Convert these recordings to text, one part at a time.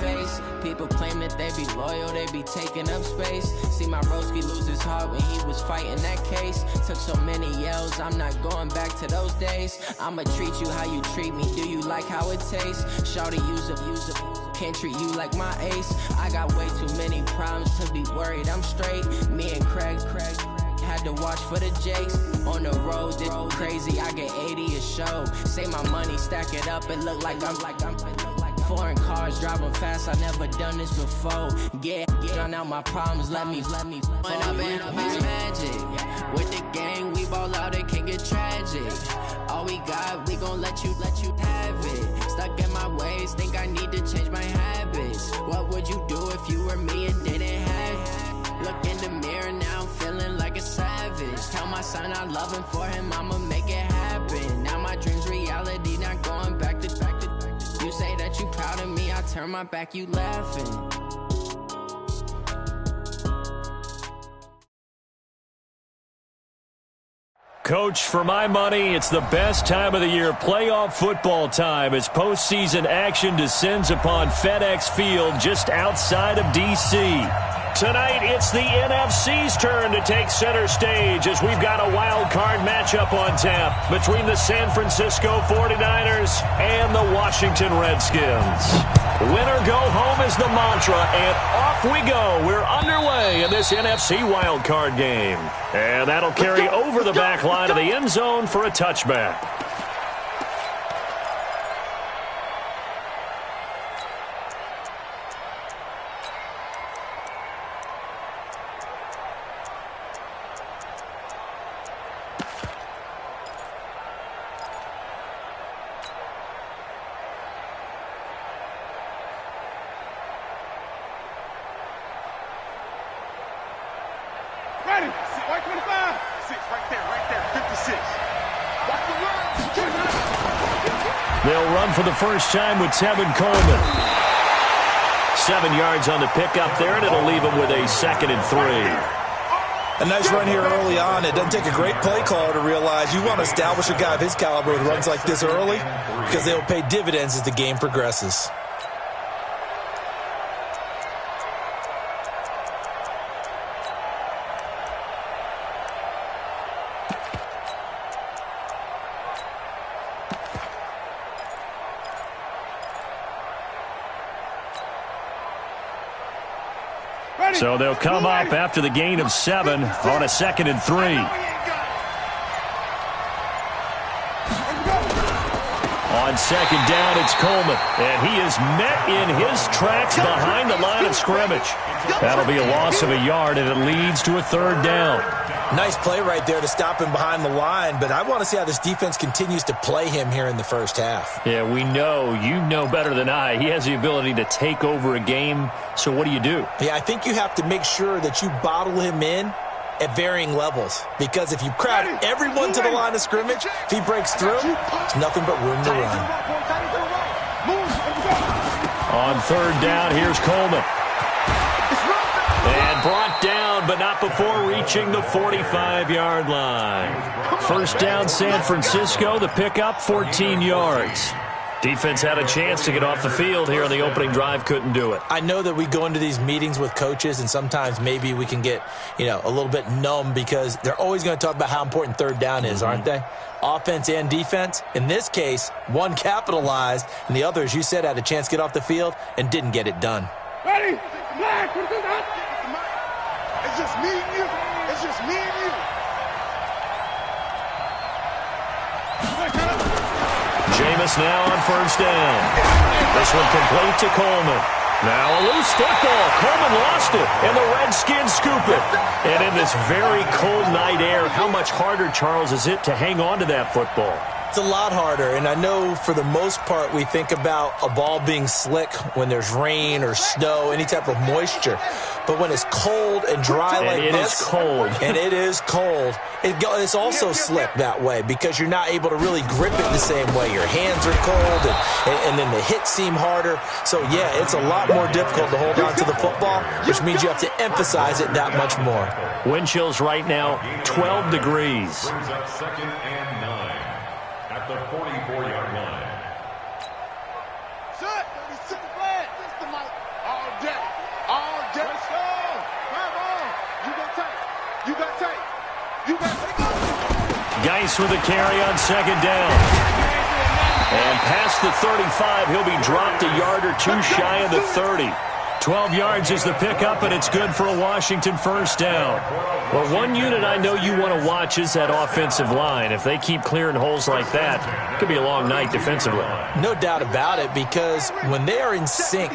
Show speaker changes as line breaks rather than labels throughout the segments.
face. People claim that they be loyal, they be taking up space. See my broski lose his heart when he was fighting that case. Took so many yells, I'm not going back to those days. I'ma treat you how you treat me, do you like how it tastes? Shawty, use up, can't treat you like my ace. I got way too many problems to be worried, I'm straight. Me and Craig had to watch for the Jakes. On the road, this crazy, I get 80 a show. Say my money, stack it up, it look like I'm foreign cars, driving fast, I never done this before. Get drown out my problems, let me When up and up is magic. With the gang, we ball out, it can get tragic. All we got, we gon' let you have it. Stuck in my ways, think I need to change my habits. What would you do if you were me and didn't have it? Look in the mirror, now I'm feeling like a savage. Tell my son I love him, for him I'ma make it happen. Now my dream's reality, not going back to You say that you proud of me, I turn my back, you laughing.
Coach, for my money, it's the best time of the year, playoff football time, as postseason action descends upon FedEx Field just outside of D.C. Tonight, it's the NFC's turn to take center stage as we've got a wild card matchup on tap between the San Francisco 49ers and the Washington Redskins. Winner go home is the mantra, and off we go. We're underway in this NFC wild card game. And that'll carry over the back line of the end zone for a touchback. They'll run for the first time with Tevin Coleman. 7 yards on the pickup there, and it'll leave him with a 2nd and 3.
A nice run here early on. It doesn't take a great play caller to realize you want to establish a guy of his caliber with runs like this early, because they'll pay dividends as the game progresses.
So they'll come up after the gain of 7 on a 2nd and 3. On 2nd down, it's Coleman. And he is met in his tracks behind the line of scrimmage. That'll be a loss of a yard, and it leads to a 3rd down.
Nice play right there to stop him behind the line, but I want to see how this defense continues to play him here in the first half.
Yeah, we know. You know better than I. He has the ability to take over a game, so what do you do?
Yeah, I think you have to make sure that you bottle him in at varying levels, because if you crowd everyone to the line of scrimmage, if he breaks through, there's nothing but room to run.
On 3rd down, here's Coleman. And brought down, but not before reaching the 45-yard line. 1st down, San Francisco. The pickup, 14 yards. Defense had a chance to get off the field here on the opening drive, couldn't do it.
I know that we go into these meetings with coaches, and sometimes maybe we can get, a little bit numb, because they're always going to talk about how important 3rd down is, aren't they? Offense and defense. In this case, one capitalized, and the other, as you said, had a chance to get off the field and didn't get it done.
Ready? Black, it's just me and you. It's just me and you.
Jameis now on 1st down. This one complete to Coleman. Now a loose football. Coleman lost it, and the Redskins scoop it. And in this very cold night air, how much harder, Charles, is it to hang on to that football?
It's a lot harder, and I know for the most part we think about a ball being slick when there's rain or snow, any type of moisture. But when it's cold and dry like this,
it is cold.
And it is cold, it's also slick that way, because you're not able to really grip it the same way. Your hands are cold, and then the hits seem harder. So, yeah, it's a lot more difficult to hold on to the football, which means you have to emphasize it that much more.
Wind chills right now, 12 degrees.
2nd and 9 at the 44-yard line.
Shut! 36 flag! the mic all day. All day. Let's go. Come on. You got tape. You got tape. You got tape.
Geis with a carry on second down. And past the 35, he'll be dropped a yard or two shy of the 30. 12 yards is the pickup, and it's good for a Washington first down. Well, one unit I know you want to watch is that offensive line. If they keep clearing holes like that, it could be a long night defensively.
No doubt about it, because when they are in sync,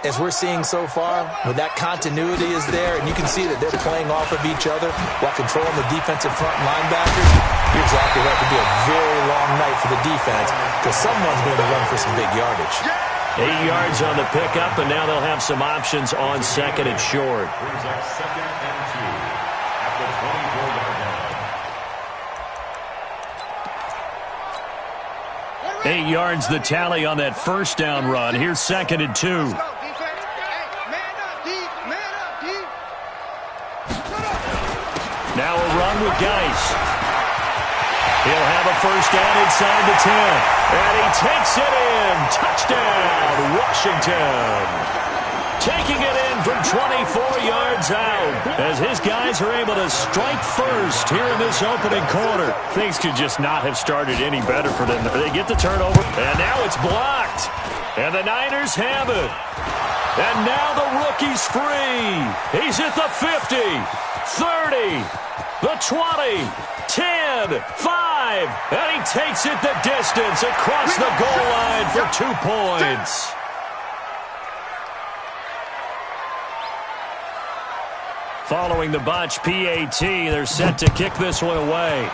as we're seeing so far, when that continuity is there, and you can see that they're playing off of each other while controlling the defensive front linebackers, you're exactly right. It could be a very long night for the defense because someone's going to run for some big yardage.
8 yards on the pickup, and now they'll have some options on second and short.
Brings up second and 2 at the 24-yard line.
8 yards the tally on that first down run. Here's second and 2. Now a run with Geis. He'll have a first down inside the 10. And he takes it in. Touchdown, Washington. Taking it in from 24 yards out as his guys are able to strike first here in this opening quarter. Things could just not have started any better for them. They get the turnover, and now it's blocked. And the Niners have it. And now the rookie's free. He's at the 50, 30, the 20, 10, 5, and he takes it the distance across the goal line for 2 points. Following the botch PAT, they're set to kick this one away.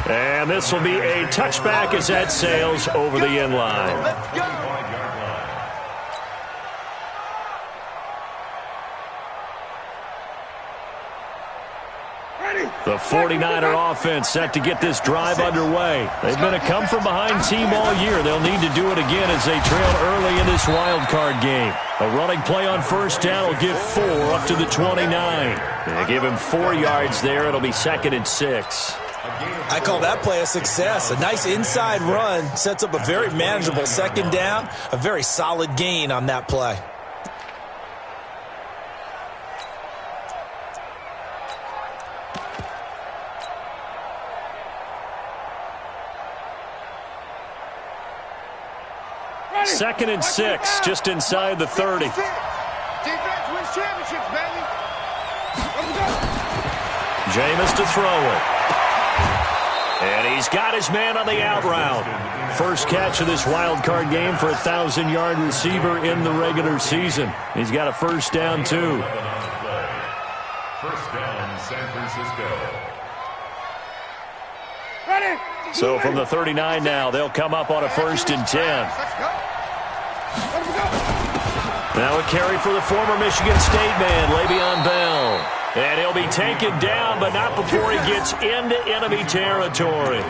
And this will be a touchback as that sails over the end line. The 49er offense set to get this drive underway. They've been a come-from-behind team all year. They'll need to do it again as they trail early in this wild card game. A running play on first down will give 4 up to the 29. They give him 4 yards there. It'll be second and 6.
I call that play a success. A nice inside run sets up a very manageable second down. A very solid gain on that play.
Second and 6, just inside the 30.
Defense wins championships, baby. Let's go.
Jameis to throw it. And he's got his man on the out route. First catch of this wild card game for a 1,000-yard receiver in the regular season. He's got a first down, too.
First down, San Francisco.
Ready.
So from the 39 now, they'll come up on a first and 10.
Let's go.
Now a carry for the former Michigan State man, Le'Veon Bell. And he'll be taken down, but not before he gets into enemy territory.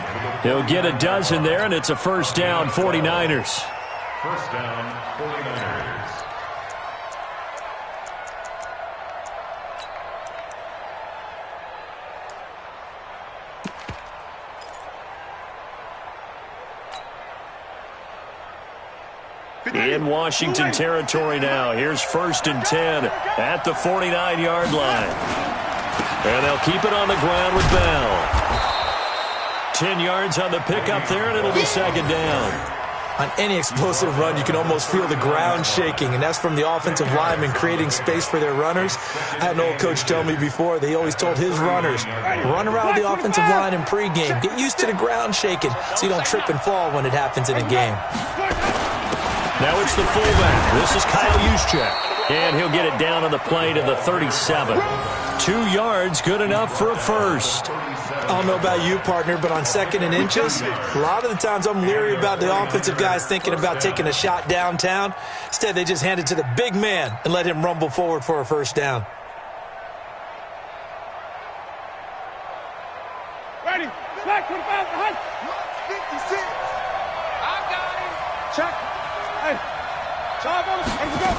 He'll get a dozen there, and it's a first down, 49ers.
First down, 49ers.
In Washington territory now. Here's first and 10 at the 49-yard line. And they'll keep it on the ground with Bell. 10 yards on the pickup there, and it'll be second down.
On any explosive run, you can almost feel the ground shaking, and that's from the offensive linemen creating space for their runners. I had an old coach tell me before, they always told his runners, run around the offensive line in pregame. Get used to the ground shaking so you don't trip and fall when it happens in a game.
Now it's the fullback. This is Kyle Juszczyk. And he'll get it down on the play to the 37. 2 yards, good enough for a first.
I don't know about you, partner, but on second and inches, a lot of the times I'm leery about the offensive guys thinking about taking a shot downtown. Instead, they just hand it to the big man and let him rumble forward for a first down.
Ready. Back to the back. 56. I got him. Check. Hey. Drive on it. Let's go.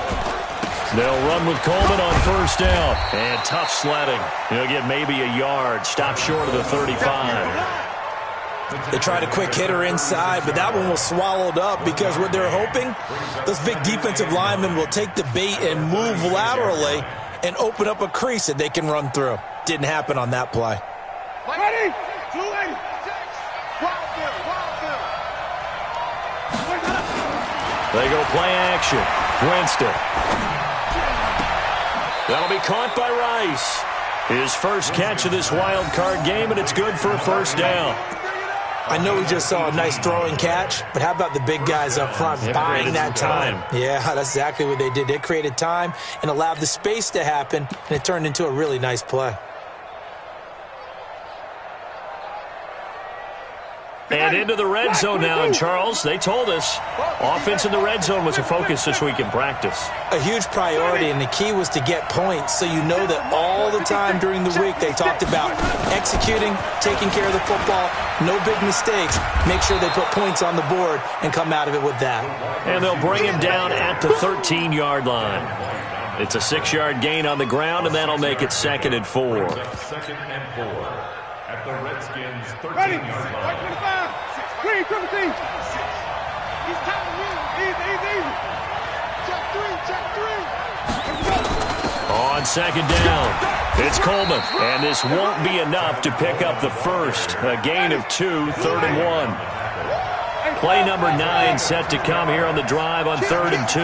They'll run with Coleman on first down. And tough sledding. He'll get maybe a yard. Stop short of the 35.
They tried a quick hitter inside, but that one was swallowed up because what they're hoping, those big defensive linemen will take the bait and move laterally and open up a crease that they can run through. Didn't happen on that play.
Ready? 280.
They go play action. Winston. That'll be caught by Rice. His first catch of this wild card game, and it's good for a first down.
I know we just saw a nice throwing catch, but how about the big guys up front buying that time? Yeah, that's exactly what they did. They created time and allowed the space to happen, and it turned into a really nice play.
And into the red zone now, and Charles, they told us offense in the red zone was a focus this week in practice.
A huge priority, and the key was to get points, so you know that all the time during the week they talked about executing, taking care of the football, no big mistakes, make sure they put points on the board and come out of it with that.
And they'll bring him down at the 13-yard line. It's a 6-yard gain on the ground, and that'll make it 2nd and 4.
2nd and 4 at the Redskins' 13-yard line.
25. 3, 17. He's counting me. Easy. Check 3.
On 2nd down, it's Coleman, and this won't be enough to pick up the first. A gain of 2, 3rd and 1. Play number 9 set to come here on the drive on 3rd and 2.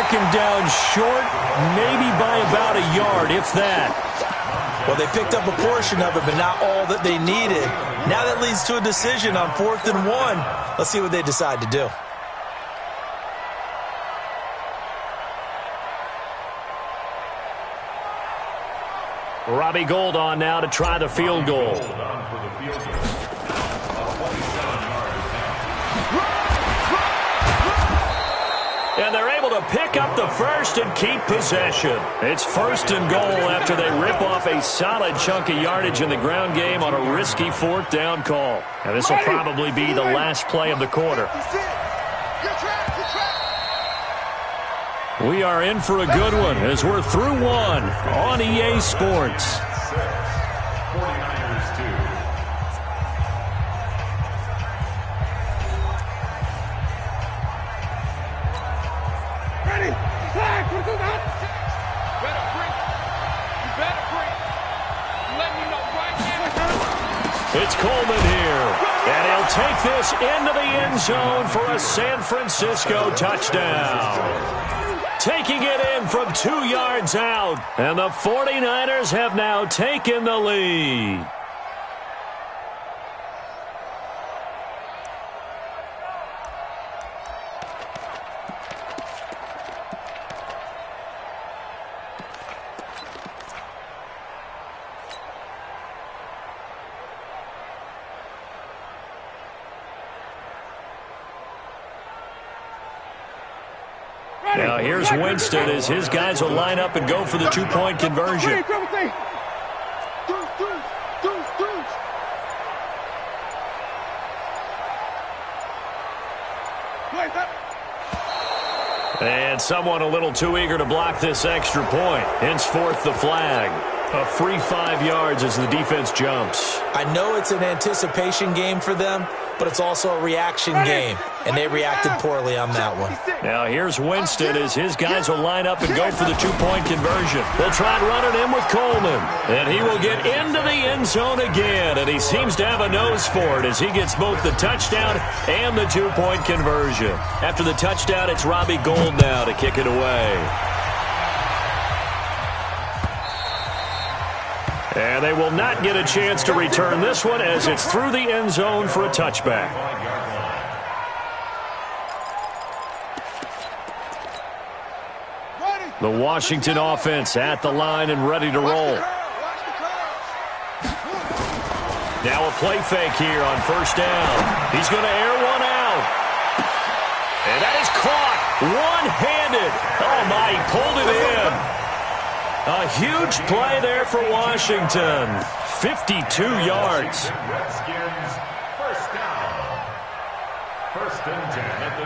Him down short, maybe by about a yard, if that.
Well, they picked up a portion of it, but not all that they needed. Now that leads to a decision on 4th and 1. Let's see what they decide to do.
Robbie Gould on now to try the field goal. And they're able to pick up the first and keep possession. It's 1st and goal after they rip off a solid chunk of yardage in the ground game on a risky 4th down call. And this will probably be the last play of the quarter. We are in for a good one as we're through one on EA Sports.
49ers 2.
It's Coleman here, and he'll take this into the end zone for a San Francisco touchdown. Taking it in from 2 yards out, and the 49ers have now taken the lead. Now here's Winston as his guys will line up and go for the 2-point conversion. And someone a little too eager to block this extra point. Henceforth the flag. A free 5 yards as the defense jumps.
I know it's an anticipation game for them, but it's also a reaction game, and they reacted poorly on that one.
Now here's Winston as his guys will line up and go for the 2-point conversion. They'll try and run it in with Coleman, and he will get into the end zone again, and he seems to have a nose for it as he gets both the touchdown and the 2-point conversion. After the touchdown, it's Robbie Gould now to kick it away. And they will not get a chance to return this one as it's through the end zone for a touchback. The Washington offense at the line and ready to roll. Now a play fake here on 1st down. He's going to air one out. And that is caught one-handed. Oh, my, he pulled it in. A huge play there for Washington. 52 yards.
Redskins first down. First and 10 at the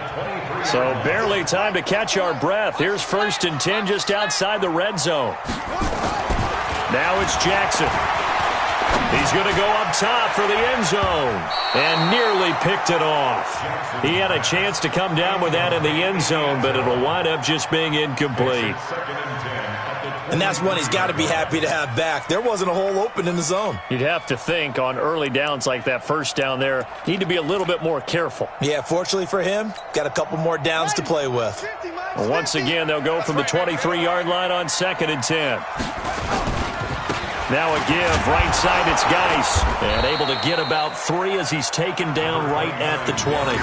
23.
So barely time to catch our breath. Here's 1st and 10 just outside the red zone. Now it's Jackson. He's going to go up top for the end zone and nearly picked it off. He had a chance to come down with that in the end zone, but it'll wind up just being incomplete.
And that's one he's got to be happy to have back. There wasn't a hole open in the zone.
You'd have to think on early downs like that first down there, need to be a little bit more careful.
Yeah, fortunately for him, got a couple more downs to play with.
Well, once again, they'll go from the 23-yard line on 2nd and 10. Now a give, right side, it's Geis. And able to get about 3 as he's taken down right at the 20.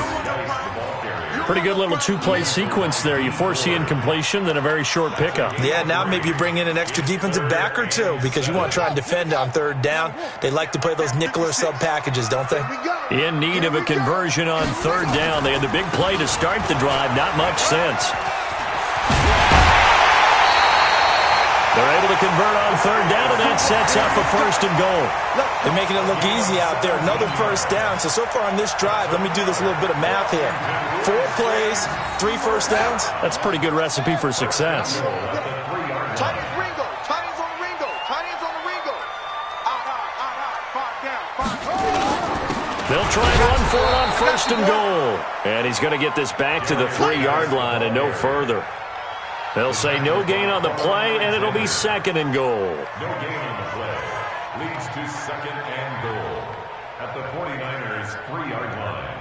Pretty good little two-play sequence there. You force the incompletion, then a very short pickup.
Yeah, now maybe you bring in an extra defensive back or two because you want to try and defend on 3rd down. They like to play those nickel or sub packages, don't they?
In need of a conversion on 3rd down. They had the big play to start the drive. Not much sense. They're able to convert on 3rd down, and that sets up a 1st and goal.
They're making it look easy out there. Another 1st down. So far on this drive, let me do this little bit of math here. 4 plays, 3 1st downs.
That's a pretty good recipe for success.
Tight ends Ringo. Tight ends on the Ringo. Tight ends on the Ringo. Out. 5 down.
They'll try and run for it on 1st and goal. And he's going to get this back to the 3-yard line and no further. They'll say no gain on the play, and it'll be 2nd and goal.
No gain on the play. Leads to 2nd and goal at the 49ers' 3-yard line.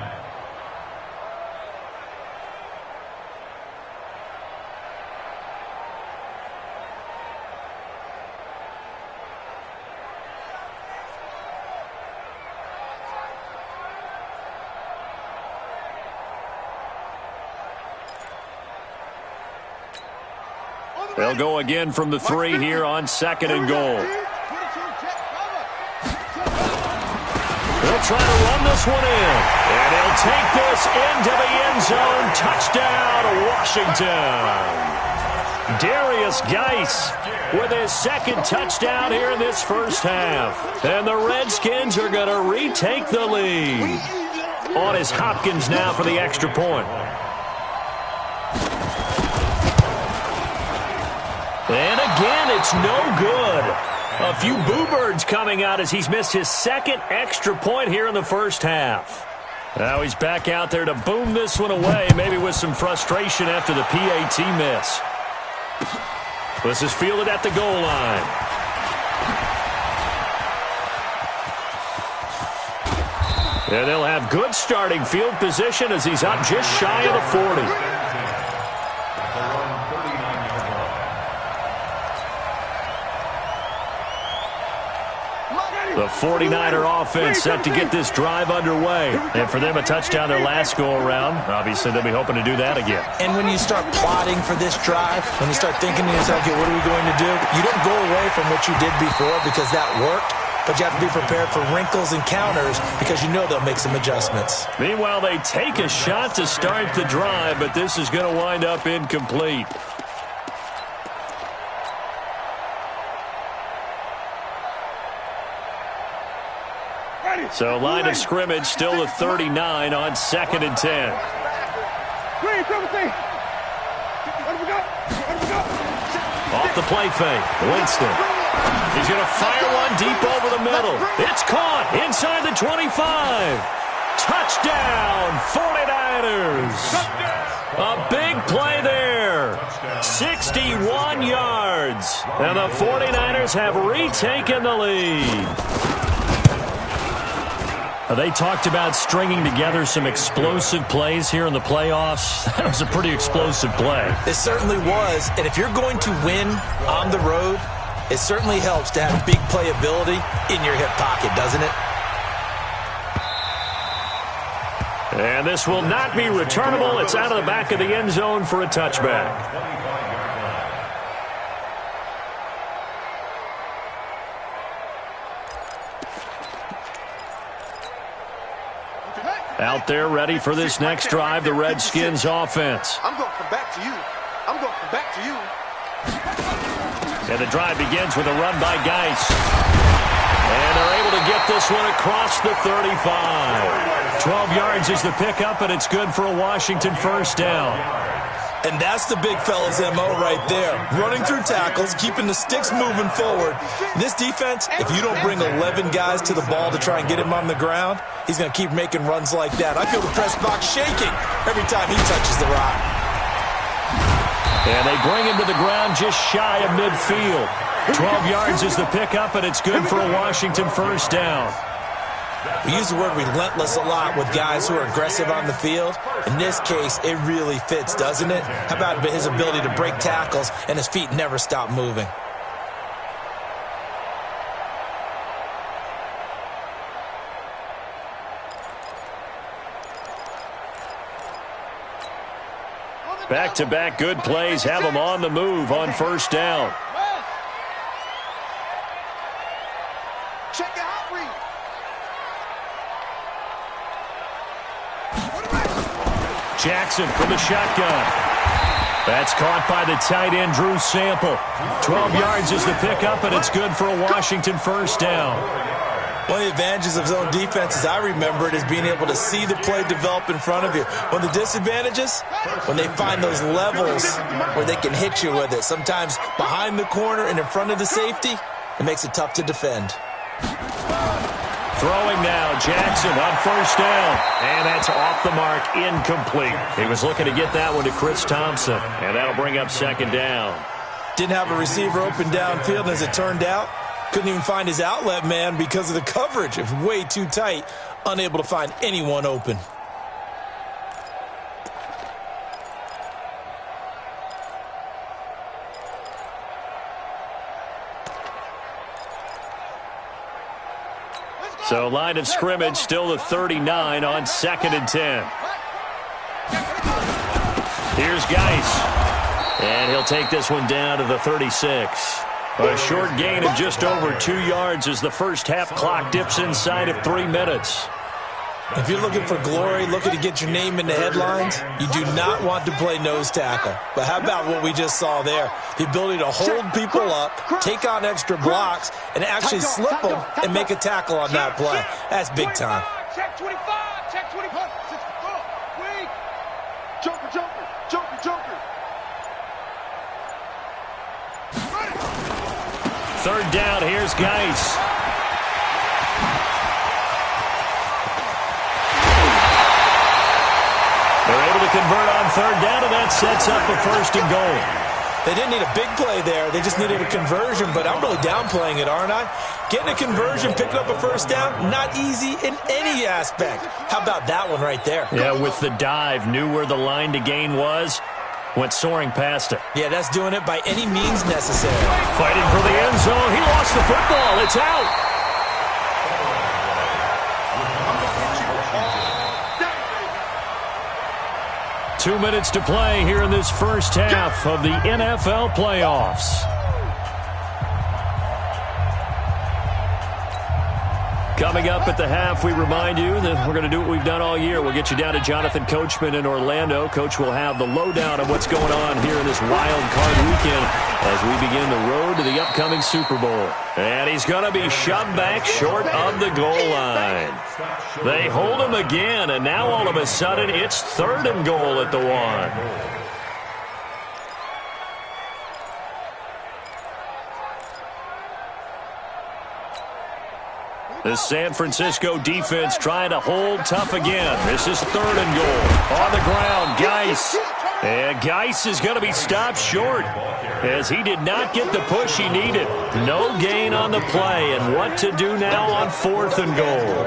They'll go again from the 3 here on 2nd and goal. They'll try to run this one in. And he'll take this into the end zone. Touchdown, Washington. Darius Geis with his 2nd touchdown here in this first half. And the Redskins are going to retake the lead. On is Hopkins now for the extra point. And again, it's no good. A few boo birds coming out as he's missed his 2nd extra point here in the first half. Now he's back out there to boom this one away, maybe with some frustration after the PAT miss. This is fielded at the goal line. And they'll have good starting field position as he's up just shy of the 40. The 49er offense set to get this drive underway. And for them, a touchdown their last go-around. Obviously, they'll be hoping to do that again.
And when you start plotting for this drive, when you start thinking to yourself, okay, what are we going to do? You don't go away from what you did before because that worked. But you have to be prepared for wrinkles and counters because you know they'll make some adjustments.
Meanwhile, they take a shot to start the drive, but this is going to wind up incomplete. So line of scrimmage still the 39 on 2nd and 10. Off the play fake, Winston. He's going to fire one deep over the middle. It's caught inside the 25. Touchdown, 49ers. A big play there. 61 yards. And the 49ers have retaken the lead. They talked about stringing together some explosive plays here in the playoffs. That was a pretty explosive play.
It certainly was. And if you're going to win on the road, it certainly helps to have big playability in your hip pocket, doesn't it?
And this will not be returnable. It's out of the back of the end zone for a touchback. Out there ready for this next drive, the Redskins offense.
I'm going to come back to you. I'm going to come back to you.
And the drive begins with a run by Geis. And they're able to get this one across the 35. 12 yards is the pickup, and it's good for a Washington first down.
And that's the big fella's MO right there. Running through tackles, keeping the sticks moving forward. This defense, if you don't bring 11 guys to the ball to try and get him on the ground, he's going to keep making runs like that. I feel the press box shaking every time he touches the rock.
And they bring him to the ground just shy of midfield. 12 yards is the pickup, and it's good for a Washington first down.
We use the word relentless a lot with guys who are aggressive on the field. In this case, it really fits, doesn't it? How about his ability to break tackles and his feet never stop moving?
Back-to-back good plays have them on the move on first down.
Check your hot read.
Jackson from the shotgun. That's caught by the tight end, Drew Sample. 12 yards is the pickup, and it's good for a Washington first down.
One of the advantages of zone defense, as I remember it, is being able to see the play develop in front of you. One of the disadvantages, when they find those levels where they can hit you with it, sometimes behind the corner and in front of the safety, it makes it tough to defend.
Throwing now, Jackson on first down. And that's off the mark, incomplete. He was looking to get that one to Chris Thompson, and that'll bring up second down.
Didn't have a receiver open downfield, and as it turned out, couldn't even find his outlet man because of the coverage. It was way too tight, unable to find anyone open.
So line of scrimmage still the 39 on 2nd and 10. Here's Geis. And he'll take this one down to the 36. A short gain of just over 2 yards as the first half clock dips inside of 3 minutes.
If you're looking for glory, looking to get your name in the headlines, you do not want to play nose tackle. But how about what we just saw there? The ability to hold people up, take on extra blocks, and actually slip them and make a tackle on that play. That's big time.
Check 25. Check 25. Wait. Joker, joker, joker, joker.
Third down, here's Geis. They're able to convert on third down, and that sets up a first and goal.
They didn't need a big play there. They just needed a conversion, but I'm really downplaying it, aren't I? Getting a conversion, picking up a first down, not easy in any aspect. How about that one right there?
Yeah, with the dive, knew where the line to gain was, went soaring past it.
Yeah, that's doing it by any means necessary.
Fighting for the end zone. He lost the football. It's out. 2 minutes to play here in this first half of the NFL playoffs. Coming up at the half, we remind you that we're going to do what we've done all year. We'll get you down to Jonathan Coachman in Orlando. Coach will have the lowdown of what's going on here in this wild card weekend as we begin the road to the upcoming Super Bowl. And he's going to be shoved back short of the goal line. They hold him again, and now all of a sudden it's 3rd and goal at the 1. The San Francisco defense trying to hold tough again. This is 3rd and goal. On the ground, Geis. And Geis is going to be stopped short as he did not get the push he needed. No gain on the play. And what to do now on 4th and goal.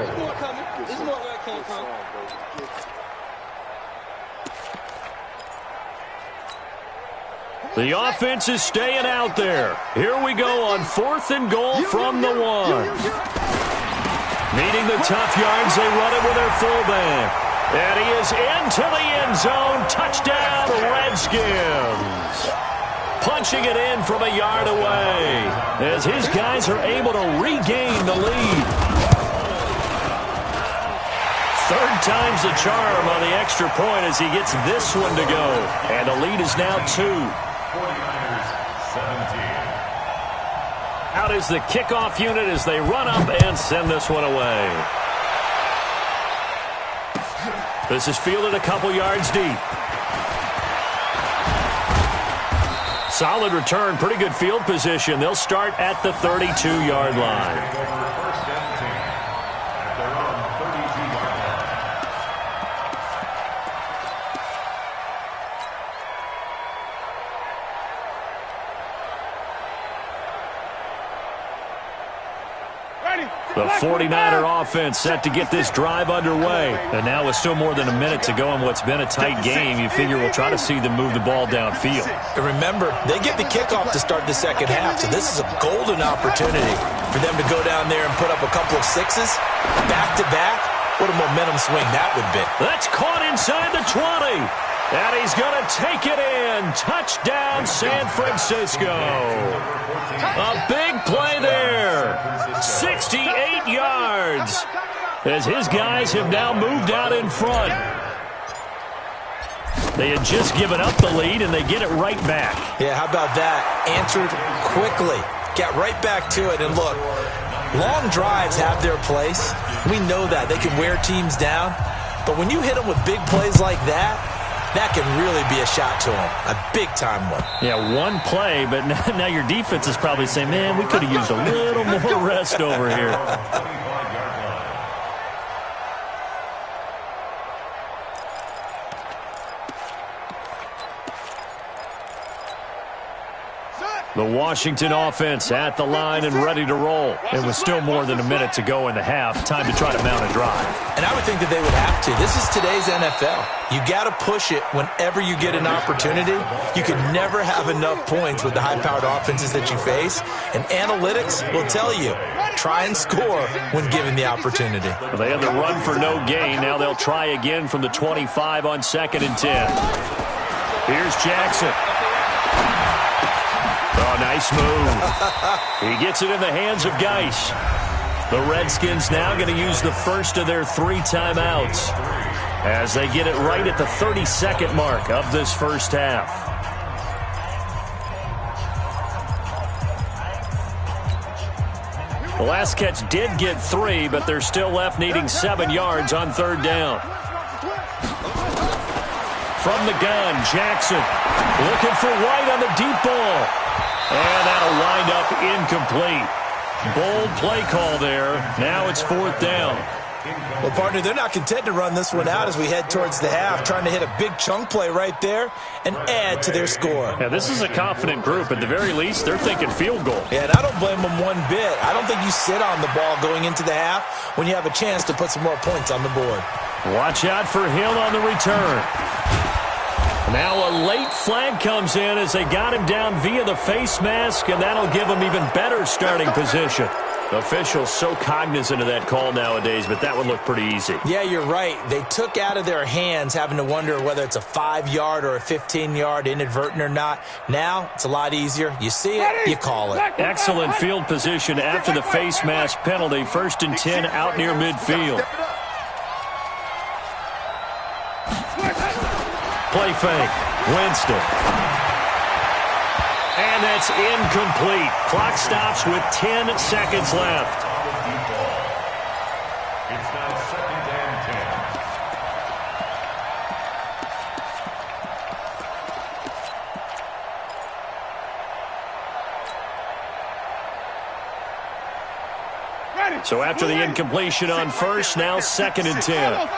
The offense is staying out there. Here we go on 4th and goal from the 1. Needing the tough yards, they run it with their fullback. And he is into the end zone. Touchdown, Redskins. Punching it in from a yard away as his guys are able to regain the lead. 3rd time's the charm on the extra point as he gets this one to go. And the lead is now 2.
49ers 17.
Out is the kickoff unit as they run up and send this one away. This is fielded a couple yards deep. Solid return, pretty good field position. They'll start at the 32-yard line. The 49er offense set to get this drive underway. And now with still more than a minute to go in what's been a tight game, you figure we'll try to see them move the ball downfield.
And remember, they get the kickoff to start the second half, so this is a golden opportunity for them to go down there and put up a couple of sixes back-to-back. What a momentum swing that would be.
That's caught inside the 20. And he's going to take it in. Touchdown, San Francisco. A big play there. 68 yards. As his guys have now moved out in front. They had just given up the lead, and they get it right back.
Yeah, how about that? Answered quickly. Got right back to it. And look, long drives have their place. We know that. They can wear teams down. But when you hit them with big plays like that, that can really be a shot to them. A big-time one.
Yeah, one play, but now your defense is probably saying, man, we could have used a little more rest over here. The Washington offense at the line and ready to roll. It was still more than a minute to go in the half. Time to try to mount a drive.
And I would think that they would have to. This is today's NFL. You got to push it whenever you get an opportunity. You can never have enough points with the high-powered offenses that you face. And analytics will tell you, try and score when given the opportunity.
Well, they had the run for no gain. Now they'll try again from the 25 on 2nd and 10. Here's Jackson. Oh, nice move. He gets it in the hands of Geis. The Redskins now going to use the first of their 3 timeouts as they get it right at the 32nd mark of this first half. The last catch did get 3, but they're still left needing 7 yards on 3rd down. From the gun, Jackson looking for White on the deep ball. And that'll wind up incomplete. Bold play call there. Now it's 4th down.
Well, partner, they're not content to run this one out as we head towards the half, trying to hit a big chunk play right there and add to their score.
Yeah, this is a confident group. At the very least, they're thinking field goal.
Yeah, and I don't blame them one bit. I don't think you sit on the ball going into the half when you have a chance to put some more points on the board.
Watch out for Hill on the return. Now a late flag comes in as they got him down via the face mask, and that'll give him even better starting position. Officials so cognizant of that call nowadays, but that would look pretty easy.
Yeah, you're right. They took out of their hands having to wonder whether it's a 5-yard or a 15-yard inadvertent or not. Now it's a lot easier. You see it, you call it.
Excellent field position after the face mask penalty. 1st and 10 out near midfield. Play fake. Winston. And that's incomplete. Clock stops with 10 seconds left.
It's now 2nd and
10. So after the incompletion on 1st, now 2nd and 10.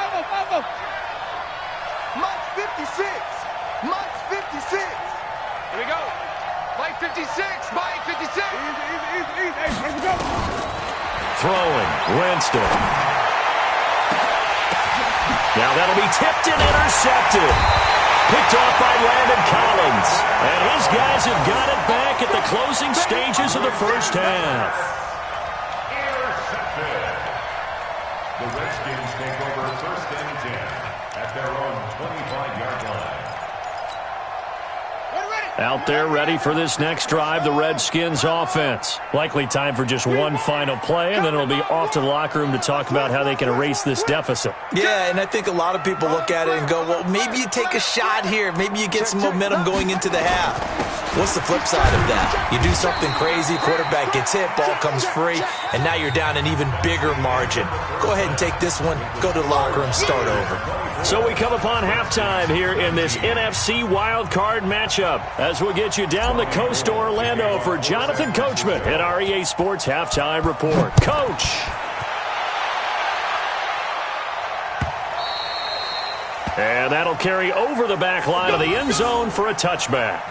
Throwing, Winston. Now that'll be tipped and intercepted. Picked off by Landon Collins. And his guys have got it back at the closing stages of the first half.
Intercepted. The Redskins take over 1st and 10 at their own 25-yard line.
Out there ready for this next drive, the Redskins offense. Likely time for just one final play, and then it'll be off to the locker room to talk about how they can erase this deficit.
Yeah, and I think a lot of people look at it and go, well, maybe you take a shot here. Maybe you get some momentum going into the half. What's the flip side of that? You do something crazy, quarterback gets hit, ball comes free, and now you're down an even bigger margin. Go ahead and take this one, go to the locker room, start over.
So we come upon halftime here in this NFC wildcard matchup as we'll get you down the coast to Orlando for Jonathan Coachman at our EA Sports Halftime Report. Coach. And that'll carry over the back line of the end zone for a touchback.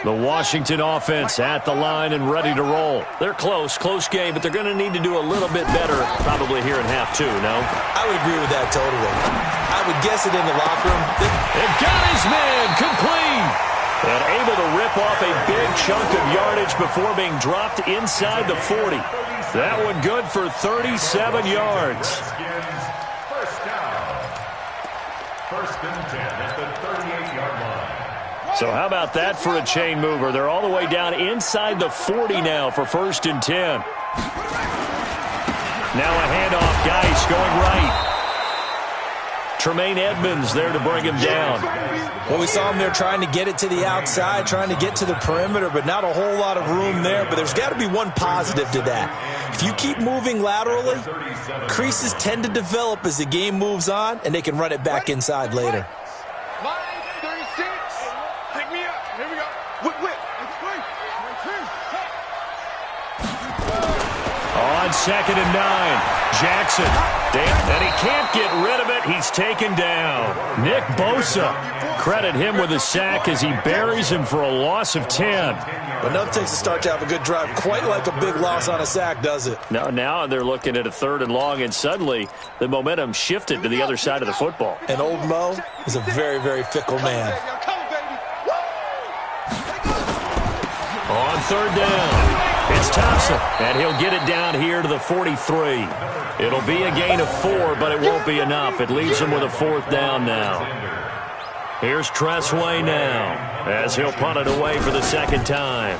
The Washington offense at the line and ready to roll. They're close game, but they're going to need to do a little bit better probably here in half two, no?
I would agree with that totally. I would guess it in the locker room.
And got his man complete. And able to rip off a big chunk of yardage before being dropped inside the 40. That one good for 37 yards.
First down. First and 10 at the 38-yard line.
So how about that for a chain mover? They're all the way down inside the 40 now for first and 10. Now a handoff, Geis going right. Tremaine Edmonds there to bring him down.
Well, we saw him there trying to get it to the outside, trying to get to the perimeter, but not a whole lot of room there. But there's got to be one positive to that. If you keep moving laterally, creases tend to develop as the game moves on, and they can run it back inside later.
On 2nd and 9, Jackson. And he can't get rid of it. He's taken down. Nick Bosa. Credit him with a sack as he buries him for a loss of 10.
But nothing takes a start to have a good drive. Quite like a big loss on a sack, does it?
Now they're looking at a 3rd and long, and suddenly the momentum shifted to the other side of the football.
And old Mo is a very, very fickle man.
On 3rd down. It's Thompson, and he'll get it down here to the 43. It'll be a gain of 4, but it won't be enough. It leaves him with a 4th down now. Here's Tressway now, as he'll punt it away for the 2nd time.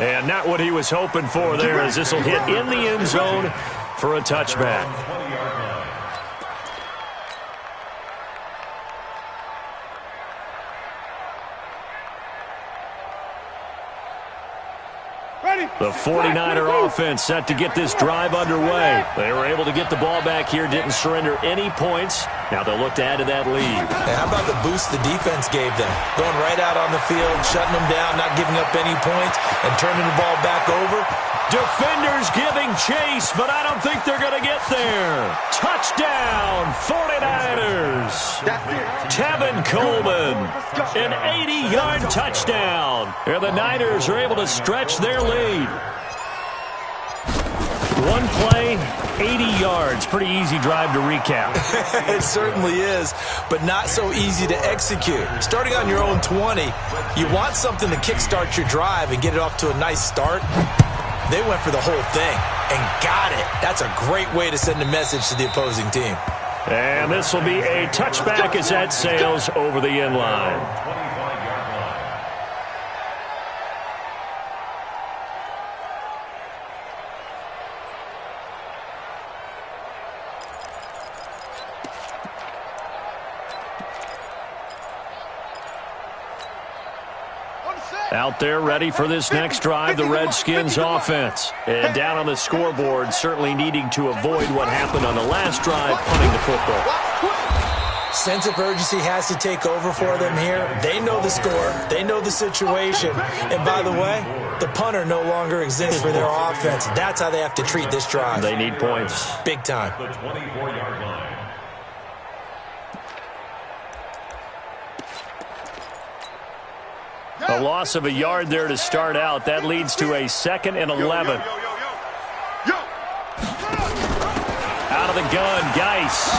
And not what he was hoping for there, as this will hit in the end zone for a touchback. The 49er offense set to get this drive underway. They were able to get the ball back here, didn't surrender any points. Now they'll look to add to that lead.
Hey, how about the boost the defense gave them? Going right out on the field, shutting them down, not giving up any points, and turning the ball back over.
Defenders giving chase, but I don't think they're going to get there. Touchdown, 49ers. Tevin Coleman, an 80-yard touchdown. And the Niners are able to stretch their lead. One play, 80 yards. Pretty easy drive to recap.
It certainly is, but not so easy to execute. Starting on your own 20, you want something to kickstart your drive and get it off to a nice start. They went for the whole thing and got it. That's a great way to send a message to the opposing team.
And this will be a touchback as that sails over the end line. Out there ready for this next drive, the Redskins offense. And down on the scoreboard, certainly needing to avoid what happened on the last drive, punting the football.
Sense of urgency has to take over for them here. They know the score. They know the situation. And by the way, the punter no longer exists for their offense. That's how they have to treat this drive.
They need points.
Big time.
The 24-yard line.
A loss of a yard there to start out. That leads to a 2nd and 11. Out of the gun, Geis.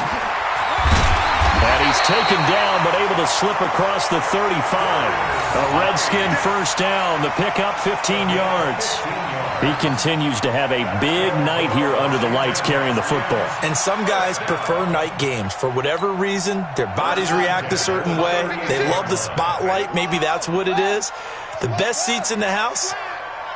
And he's taken down, but able to slip across the 35. A Redskin first down. The pickup, 15 yards. He continues to have a big night here under the lights carrying the football.
And some guys prefer night games. For whatever reason, their bodies react a certain way. They love the spotlight. Maybe that's what it is. The best seats in the house,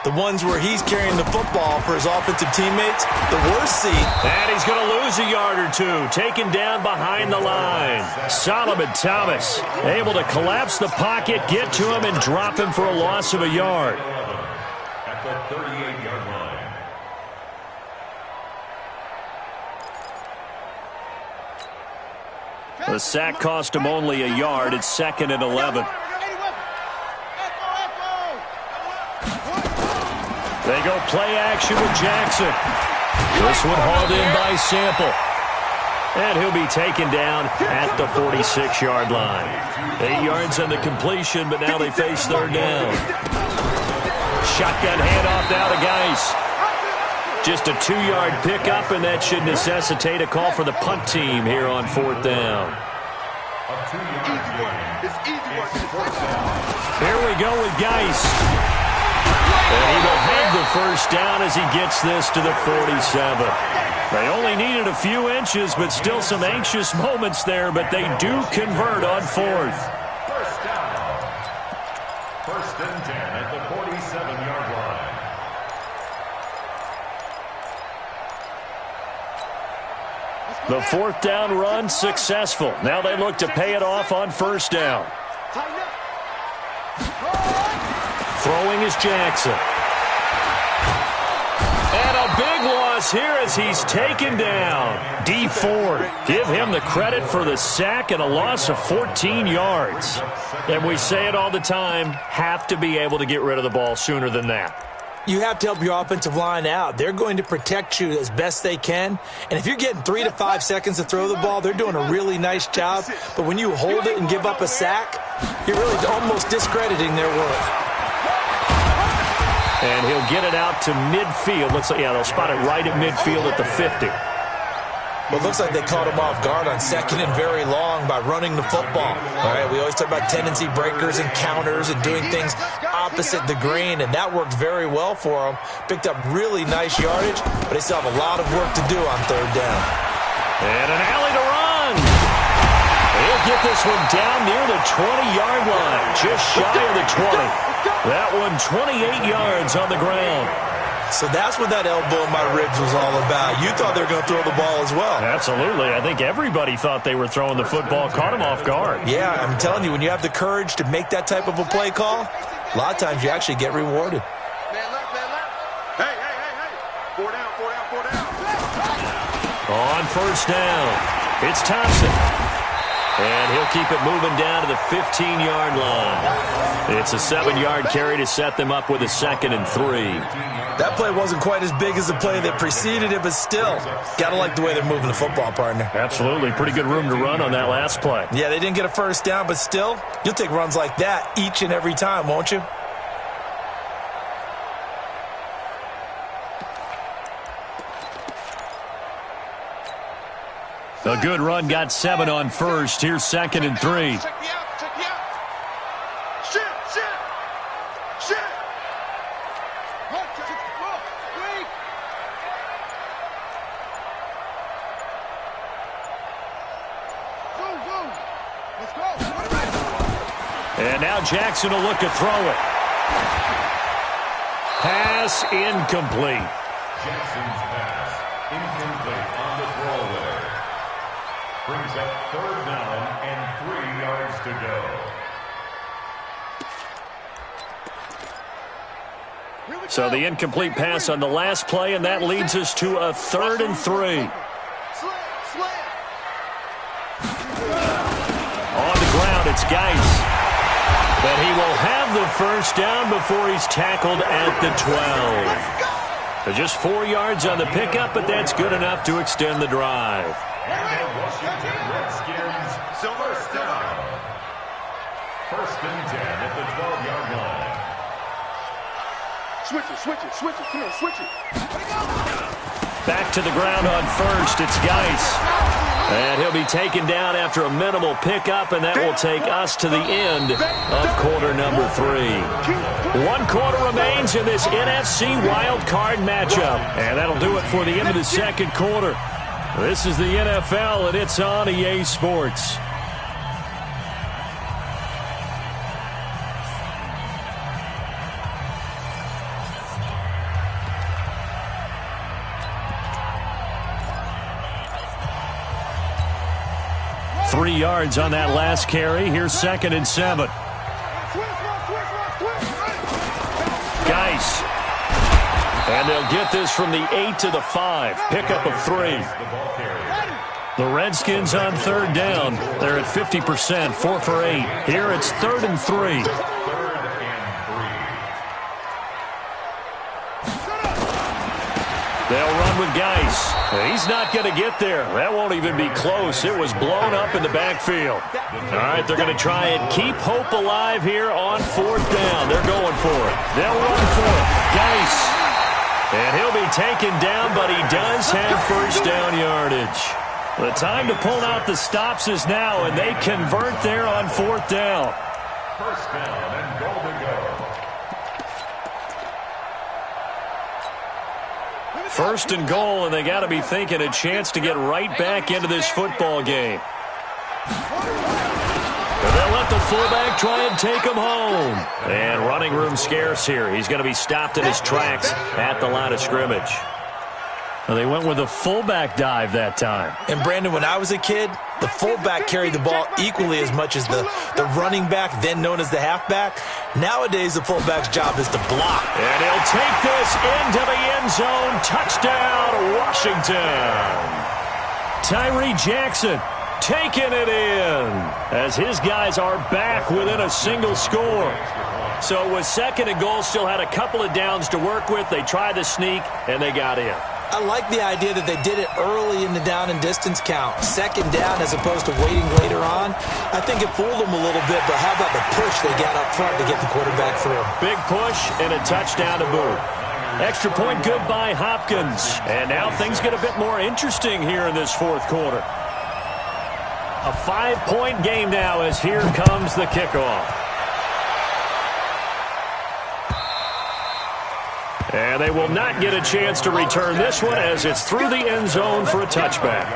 the ones where he's carrying the football for his offensive teammates. The worst seat.
And he's going to lose a yard or two. Taken down behind the line. Solomon Thomas able to collapse the pocket, get to him, and drop him for a loss of a yard.
At the 38-yard line.
The sack cost him only a yard. It's 2nd and 11. They go play action with Jackson. This one hauled in by Sample. And he'll be taken down at the 46-yard line. 8 yards on the completion, but now they face 3rd down. Shotgun handoff now to Geis. Just a 2-yard pickup, and that should necessitate a call for the punt team here on 4th down. Here we go with Geis. And he will have the first down as he gets this to the 47. They only needed a few inches, but still some anxious moments there, but they do convert on 4th.
First down. 1st and 10 at the 47-yard line.
The 4th down run successful. Now they look to pay it off on 1st down. Throwing is Jackson. And a big loss here as he's taken down. D Ford, give him the credit for the sack and a loss of 14 yards. And we say it all the time, have to be able to get rid of the ball sooner than that.
You have to help your offensive line out. They're going to protect you as best they can. And if you're getting 3 to 5 seconds to throw the ball, they're doing a really nice job. But when you hold it and give up a sack, you're really almost discrediting their work.
And he'll get it out to midfield. Looks like, yeah, they'll spot it right at midfield at the 50.
Well, it looks like they caught him off guard on 2nd and very long by running the football. All right, we always talk about tendency breakers and counters and doing things opposite the grain, and that worked very well for them. Picked up really nice yardage, but they still have a lot of work to do on 3rd down.
And an alley to run. He'll get this one down near the 20-yard line, just shy of the 20. That one 28 yards on the ground.
So that's what that elbow in my ribs was all about. You thought they were going to throw the ball as well.
Absolutely. I think everybody thought they were throwing the football, caught him off guard.
Yeah, I'm telling you, when you have the courage to make that type of a play call, a lot of times you actually get rewarded.
Man left, man left. Hey, hey, hey, hey. 4 down, 4 down, 4 down.
On 1st down, it's Thompson. And he'll keep it moving down to the 15-yard line. It's a 7-yard carry to set them up with a 2nd and 3.
That play wasn't quite as big as the play that preceded it, but still, got to like the way they're moving the football, partner.
Absolutely. Pretty good room to run on that last play.
Yeah, they didn't get a first down, but still, you'll take runs like that each and every time, won't you?
A good run, got 7 on 1st. Here's 2nd and 3.
Check me out, check me out. Shit, shit, shit. Look, wait. Zoom, zoom. Let's go.
And now Jackson will look to throw it. Pass incomplete.
Jackson's pass incomplete on the throwaway. Brings up 3rd down and 3 yards to go.
So the incomplete pass on the last play, and that leads us to a 3rd and 3. On the ground, it's Geis. But he will have the first down before he's tackled at the 12. So just 4 yards on the pickup, but that's good enough to extend the drive.
And the Washington Redskins, first down. 1st and 10 at the 12-yard line.
Switch it, switch it, switch it. Come on, switch it.
Back to the ground on first. It's Geis. And he'll be taken down after a minimal pickup, and that will take us to the end of quarter number 3. 1 quarter remains in this NFC wild card matchup. And that'll do it for the end of the second quarter. This is the NFL, and it's on EA Sports. Three yards on that last carry. Here's 2nd and 7. Geis. And they'll get this from the 8 to the 5. Pickup of 3. The Redskins on 3rd down. They're at 50%, 4 for 8. Here it's 3rd and 3. They'll run with Geis. He's not going to get there. That won't even be close. It was blown up in the backfield. All right, they're going to try and keep hope alive here on 4th down. They're going for it. They'll run for it. Geis. And he'll be taken down, but he does have 1st down yardage. The time to pull out the stops is now, and they convert there on 4th down.
1st down and goal to go.
1st and goal, and they got to be thinking a chance to get right back into this football game. And they'll let the fullback try and take him home. And running room scarce here. He's going to be stopped in his tracks at the line of scrimmage. Well, they went with a fullback dive that time.
And, Brandon, when I was a kid, the fullback carried the ball equally as much as the running back, then known as the halfback. Nowadays, the fullback's job is to block.
And he'll take this into the end zone. Touchdown, Washington. Tyree Jackson taking it in as his guys are back within a single score. So it was 2nd and goal, still had a couple of downs to work with. They tried to sneak, and they got in.
I like the idea that they did it early in the down and distance count. 2nd down as opposed to waiting later on. I think it fooled them a little bit, but how about the push they got up front to get the quarterback through?
Big push and a touchdown to boot. Extra point good by Hopkins. And now things get a bit more interesting here in this 4th quarter. A 5-point game now as here comes the kickoff. And they will not get a chance to return this one as it's through the end zone for a touchback.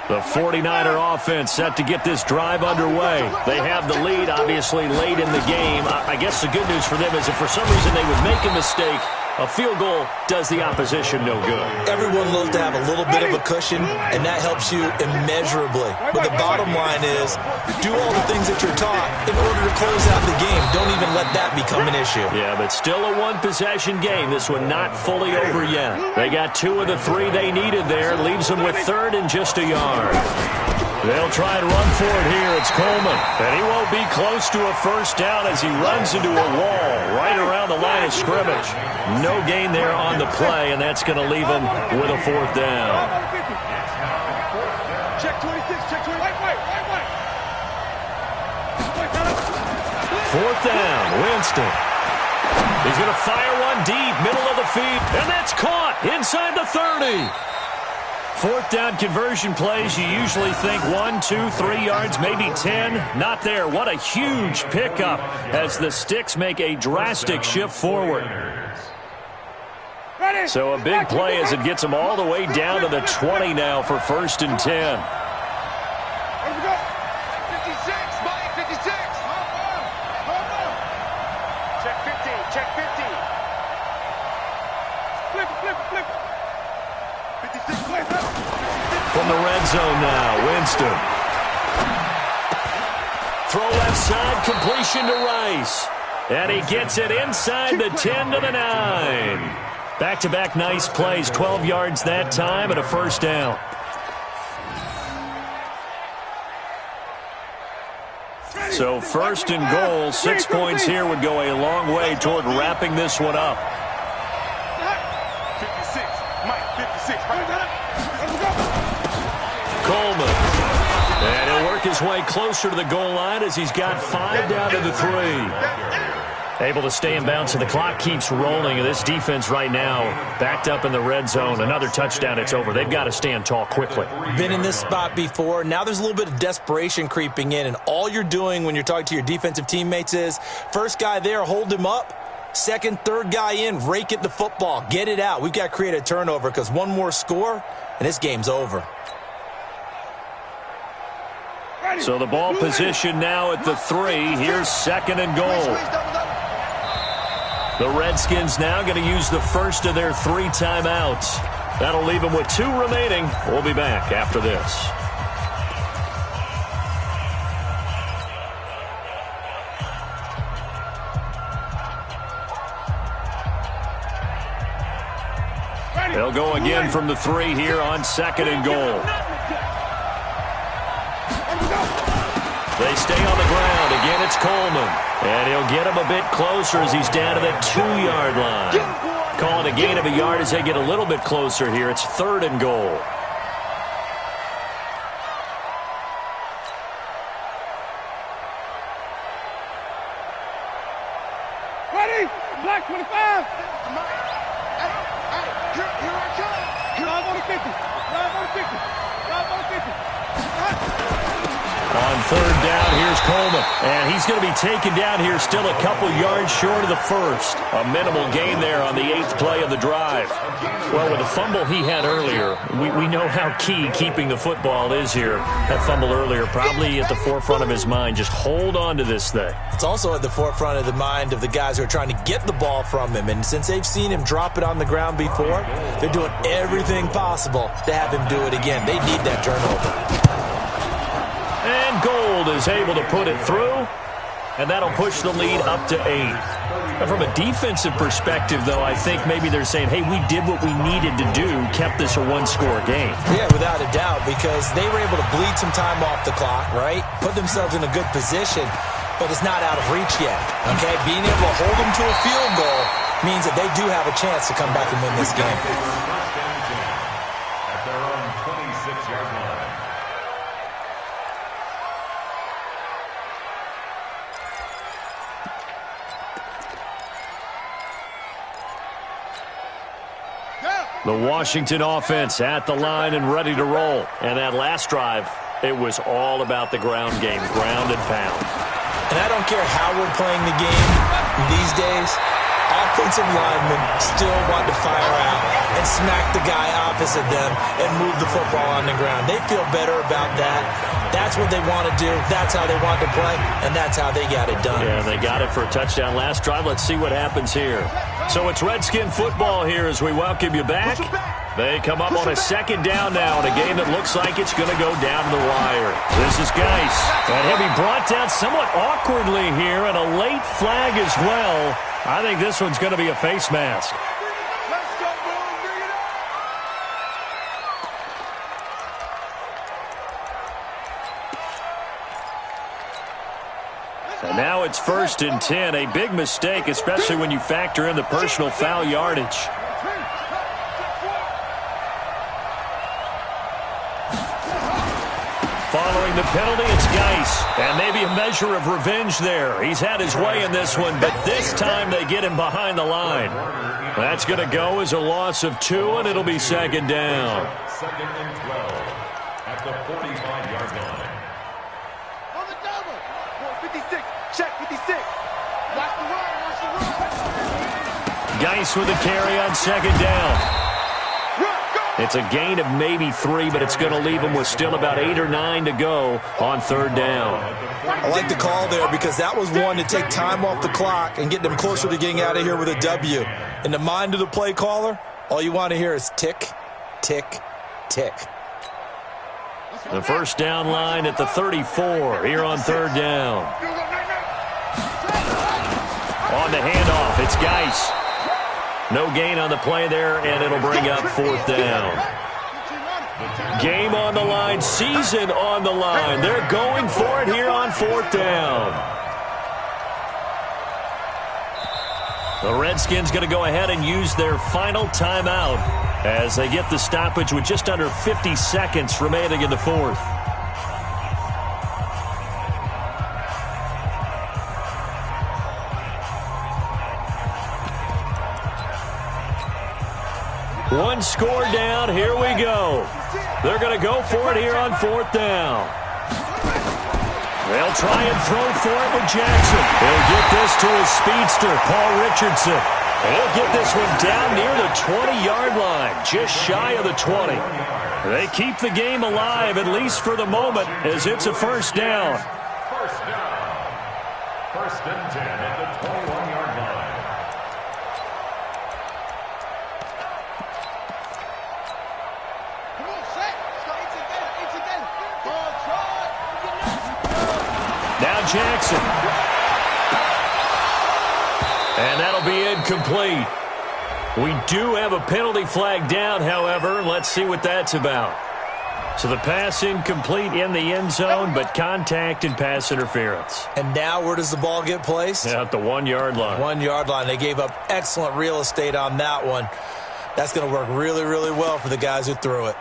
The 49er offense set to get this drive underway. They have the lead, obviously, late in the game. I guess the good news for them is if for some reason they would make a mistake, a field goal does the opposition no good.
Everyone loves to have a little bit of a cushion, and that helps you immeasurably. But the bottom line is, do all the things that you're taught in order to close out the game. Don't even let that become an issue.
Yeah, but still a one-possession game. This one not fully over yet. They got 2 of the 3 they needed there. Leaves them with 3rd and just a yard. They'll try and run for it here. It's Coleman. And he won't be close to a 1st down as he runs into a wall right around the line of scrimmage. No gain there on the play, and that's going to leave him with a 4th down.
Check 26, check 20. Wait.
4th down, Winston. He's going to fire one deep, middle of the field, and that's caught inside the 30. 4th down conversion plays, you usually think 1, 2, 3 yards, maybe 10. Not there. What a huge pickup as the Sticks make a drastic shift forward. So a big play as it gets them all the way down to the 20 now for 1st and 10.
56, Mike, 56. Check 50, check 50. Flip. 56, flip.
From the red zone now, Winston. Throw left side, completion to Rice. And he gets it inside the 10 to the 9. Back-to-back nice plays, 12 yards that time and a 1st down. So 1st and goal, 6 points here would go a long way toward wrapping this one up.
56, Mike, 56.
Coleman. And he'll work his his way closer to the goal line as he's got 5 down to the 3. Able to stay in bounds, so the clock keeps rolling. This defense right now backed up in the red zone. Another touchdown, it's over. They've got to stand tall quickly.
Been in this spot before. Now there's a little bit of desperation creeping in, and all you're doing when you're talking to your defensive teammates is first guy there, hold him up. Second, third guy in, rake at the football. Get it out. We've got to create a turnover because one more score, and this game's over.
So the ball position now at the 3. Here's 2nd and goal. The Redskins now going to use the first of their 3 timeouts. That'll leave them with 2 remaining. We'll be back after this. They'll go again from the 3 here on 2nd and goal. They stay on the ground. Again, it's Coleman. And he'll get him a bit closer as he's down to the 2-yard line. Call it a gain of a yard as they get a little bit closer here. It's 3rd and goal.
Ready? Black 25. Here I come. Drive on the 50. Drive on the 50. Drive on the 50.
On 3rd down, here's Coleman. And he's going to be taken down here still a couple yards short of the first. A minimal gain there on the 8th play of the drive. Well, with the fumble he had earlier, we know how key keeping the football is here. That fumble earlier probably at the forefront of his mind. Just hold on to this thing.
It's also at the forefront of the mind of the guys who are trying to get the ball from him. And since they've seen him drop it on the ground before, they're doing everything possible to have him do it again. They need that turnover.
And Gold is able to put it through, and that'll push the lead up to 8. Now, from a defensive perspective, though, I think maybe they're saying, hey, we did what we needed to do, kept this a 1-score game.
Yeah, without a doubt, because they were able to bleed some time off the clock, right? Put themselves in a good position, but it's not out of reach yet, okay? Being able to hold them to a field goal means that they do have a chance to come back and win this game.
At their own 26-yard line.
The Washington offense at the line and ready to roll. And that last drive, it was all about the ground game, ground and pound.
And I don't care how we're playing the game these days, offensive linemen still want to fire out and smack the guy opposite them and move the football on the ground. They feel better about that. That's what they want to do. That's how they want to play, and that's how they got it done.
Yeah, they got it for a touchdown last drive. Let's see what happens here. So it's Redskin football here as we welcome you back. They come up on a 2nd down now in a game that looks like it's going to go down to the wire. This is Geis. And he'll be brought down somewhat awkwardly here, and a late flag as well. I think this one's going to be a face mask. And now it's 1st and 10. A big mistake, especially when you factor in the personal foul yardage. Following the penalty, it's Geis. And maybe a measure of revenge there. He's had his way in this one, but this time they get him behind the line. That's going to go as a loss of 2, and it'll be 2nd down.
2nd and 12 at the 45-yard line.
On the double. 56. Check 56. Watch the run. Watch the run.
Geis with a carry on 2nd down. It's a gain of maybe 3, but it's going to leave them with still about 8 or 9 to go on 3rd down.
I like the call there because that was one to take time off the clock and get them closer to getting out of here with a W. In the mind of the play caller, all you want to hear is tick, tick, tick.
The 1st down line at the 34 here on 3rd down. On the handoff, it's Geis. No gain on the play there, and it'll bring up 4th down. Game on the line, season on the line. They're going for it here on 4th down. The Redskins going to go ahead and use their final timeout as they get the stoppage with just under 50 seconds remaining in the 4th. One score down. Here we go. They're going to go for it here on 4th down. They'll try and throw for it with Jackson. He'll get this to his speedster, Paul Richardson. He'll get this one down near the 20-yard line, just shy of the 20. They keep the game alive, at least for the moment, as it's a 1st down.
First down. 1st and 10 at the 21-yard line.
Come on, set. It's again.
Now Jackson. And that'll be incomplete. We do have a penalty flag down, however. Let's see what that's about. So the pass incomplete in the end zone, but contact and pass interference.
And now where does the ball get placed?
At the 1-yard line.
1-yard line. They gave up excellent real estate on that one. That's going to work really, really well for the guys who threw it.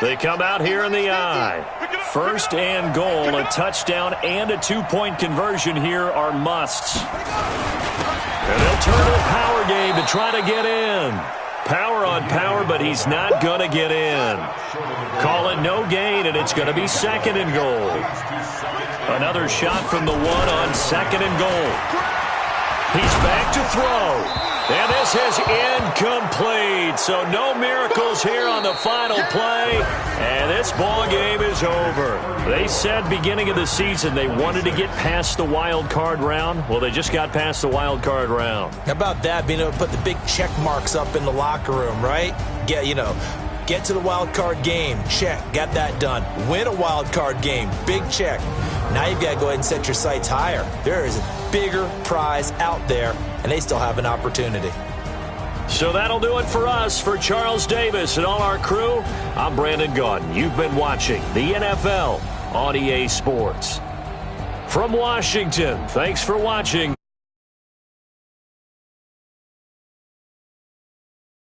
They come out here in the I. 1st and goal, a touchdown and a 2-point conversion here are musts. And they'll turn to a power game to try to get in. Power on power, but he's not going to get in. Call it no gain, and it's going to be 2nd and goal. Another shot from the 1 on 2nd and goal. He's back to throw. And this is incomplete. So no miracles here on the final play. And this ball game is over. They said beginning of the season they wanted to get past the wild card round. Well, they just got past the wild card round.
How about that, being able to put the big check marks up in the locker room, right? Get to the wild card game. Check. Got that done. Win a wild card game. Big check. Now you've got to go ahead and set your sights higher. There is a bigger prize out there, and they still have an opportunity.
So that'll do it for us. For Charles Davis and all our crew, I'm Brandon Gaudin. You've been watching the NFL on EA Sports. From Washington, thanks for watching.